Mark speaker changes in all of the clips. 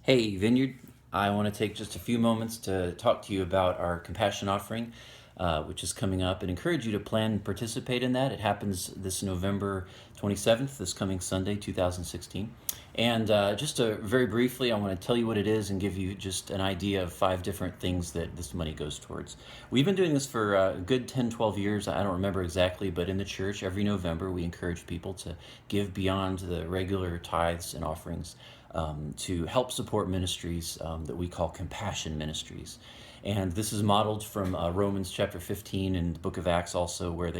Speaker 1: Hey, Vineyard, I want to take just a few moments to talk to you about our compassion offering, which is coming up, and encourage you to plan and participate in that. It happens this November 27th, this coming Sunday, 2016. And very briefly, I want to tell you what it is and give you just an idea of 5 different things that this money goes towards. We've been doing this for a good 10, 12 years. I don't remember exactly, but in the church, every November, we encourage people to give beyond the regular tithes and offerings to help support ministries that we call compassion ministries. And this is modeled from Romans chapter 15 and the book of Acts also, where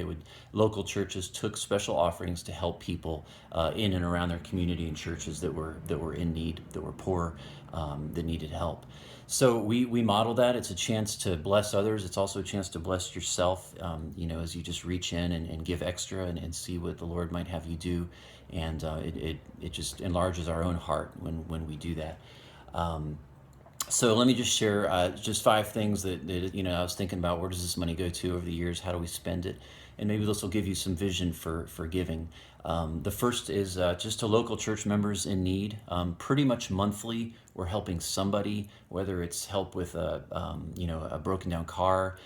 Speaker 1: local churches took special offerings to help people in and around their community and churches that were in need, that were poor, that needed help. So we model that. It's a chance to bless others. It's also a chance to bless yourself, as you just reach in and give extra and see what the Lord might have you do. And it just enlarges our own heart when we do that. So let me just share just 5 things that I was thinking about. Where does this money go to over the years? How do we spend it? And maybe this will give you some vision for giving. The first is just to local church members in need. Pretty much monthly, we're helping somebody, whether it's help with a broken down car,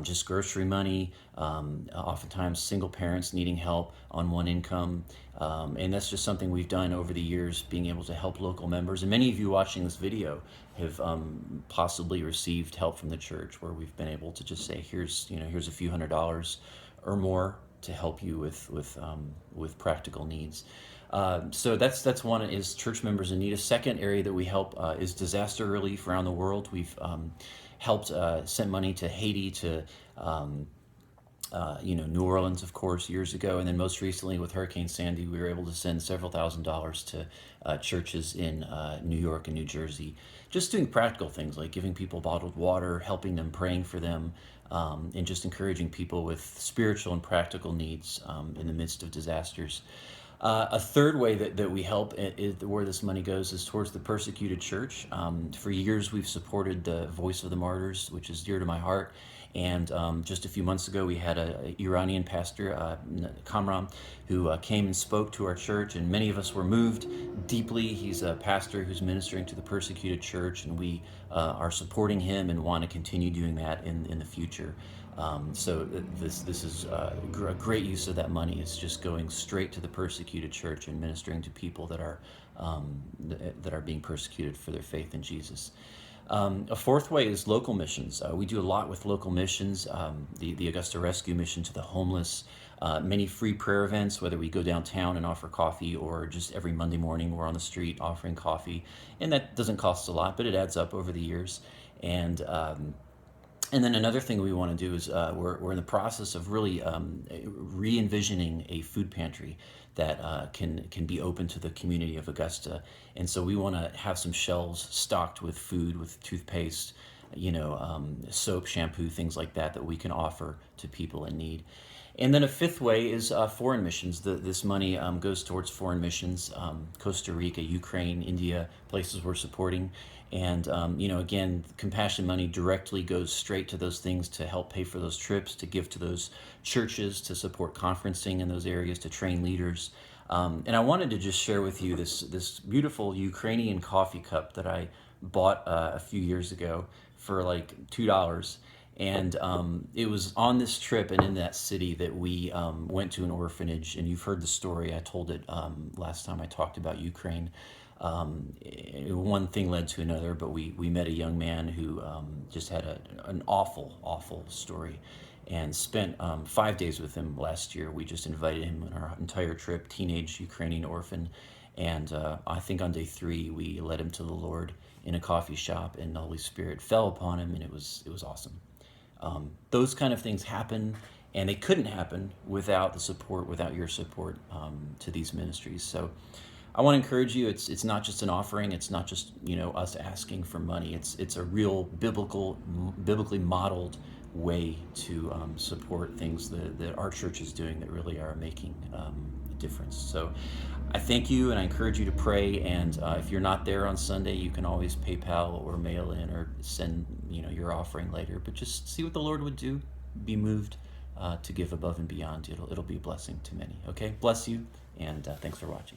Speaker 1: just grocery money, oftentimes single parents needing help on one income. And that's just something we've done over the years, being able to help local members. And many of you watching this video have possibly received help from the church, where we've been able to just say, here's a few $100s or more to help you with practical needs. So that's one, is church members in need. A second area that we help is disaster relief around the world. We've helped send money to Haiti, to New Orleans, of course, years ago, and then most recently with Hurricane Sandy, we were able to send several $1,000s to churches in New York and New Jersey, just doing practical things like giving people bottled water, helping them, praying for them, and just encouraging people with spiritual and practical needs in the midst of disasters. A third way that we help, where this money goes, is towards the persecuted church. For years, we've supported the Voice of the Martyrs, which is dear to my heart. And just a few months ago, we had an Iranian pastor, Kamran, who came and spoke to our church, and many of us were moved deeply. He's a pastor who's ministering to the persecuted church, and we are supporting him and want to continue doing that in the future. So this is a great use of that money. It's just going straight to the persecuted church and ministering to people that are being persecuted for their faith in Jesus. A fourth way is local missions. We do a lot with local missions, the Augusta Rescue Mission to the homeless, many free prayer events, whether we go downtown and offer coffee or just every Monday morning we're on the street offering coffee. And that doesn't cost a lot, but it adds up over the years. And then another thing we want to do is we're in the process of really re-envisioning a food pantry that can be open to the community of Augusta. And so we want to have some shelves stocked with food, with toothpaste, soap, shampoo, things like that we can offer to people in need. And then a fifth way is foreign missions. This money goes towards foreign missions, Costa Rica, Ukraine, India, places we're supporting. And, again, compassion money directly goes straight to those things to help pay for those trips, to give to those churches, to support conferencing in those areas, to train leaders. And I wanted to just share with you this beautiful Ukrainian coffee cup that I bought a few years ago for like $2. And it was on this trip and in that city that we went to an orphanage. And you've heard the story. I told it last time I talked about Ukraine. One thing led to another, but we met a young man who just had an awful story, and spent 5 days with him last year. We just invited him on our entire trip, teenage Ukrainian orphan. And I think on day 3, we led him to the Lord in a coffee shop, and the Holy Spirit fell upon him, and it was awesome. Those kind of things happen, and they couldn't happen without your support to these ministries. So I want to encourage you. It's not just an offering. It's not just us asking for money. It's a real biblically modeled way to support things that our church is doing that really are making a difference. So I thank you, and I encourage you to pray. And if you're not there on Sunday, you can always PayPal or mail in or send your offering later. But just see what the Lord would do. Be moved to give above and beyond. It'll be a blessing to many. Okay, bless you, and thanks for watching.